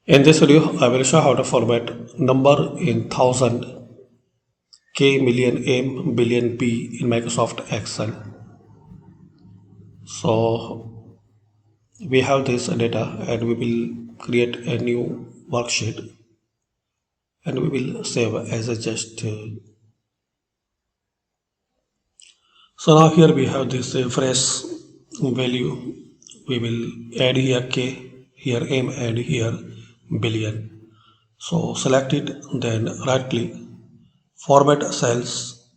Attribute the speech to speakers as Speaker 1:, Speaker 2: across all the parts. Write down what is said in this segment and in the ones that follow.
Speaker 1: In this video, I will show how to format number in thousand, K, million, M, billion, B in Microsoft Excel. So we have this data and we will create a new worksheet and we will save as a just. So now here we have this fresh value. We will add here K, here M and here billion. So select it, then right click, format cells.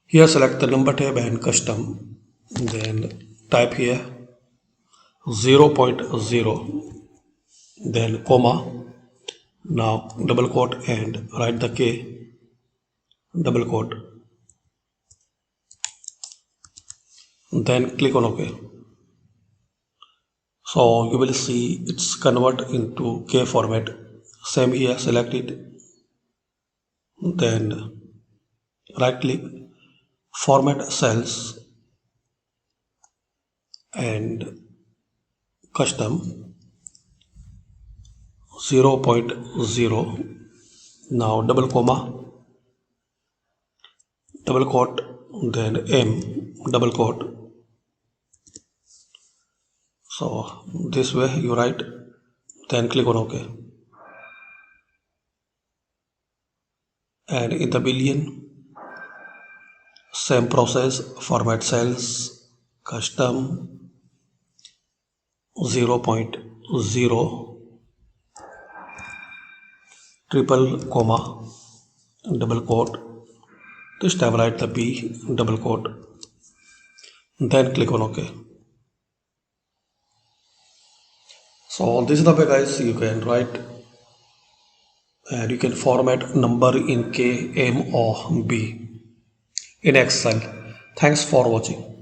Speaker 1: Here select the number tab and custom, then type here 0.0, then comma, now double quote and write the K, double quote, then click on OK. So you will see it's convert into K format. Same here, select it, then right click, format cells and custom 0.0, now double comma, double quote, then M, double quote. So this way you write, then click on OK. And in the billion, same process, format cells, custom 0.0, triple comma, double quote. This time write the B, double quote, then click on OK. So this is the way guys you can write and you can format number in K, M or B in Excel. Thanks for watching.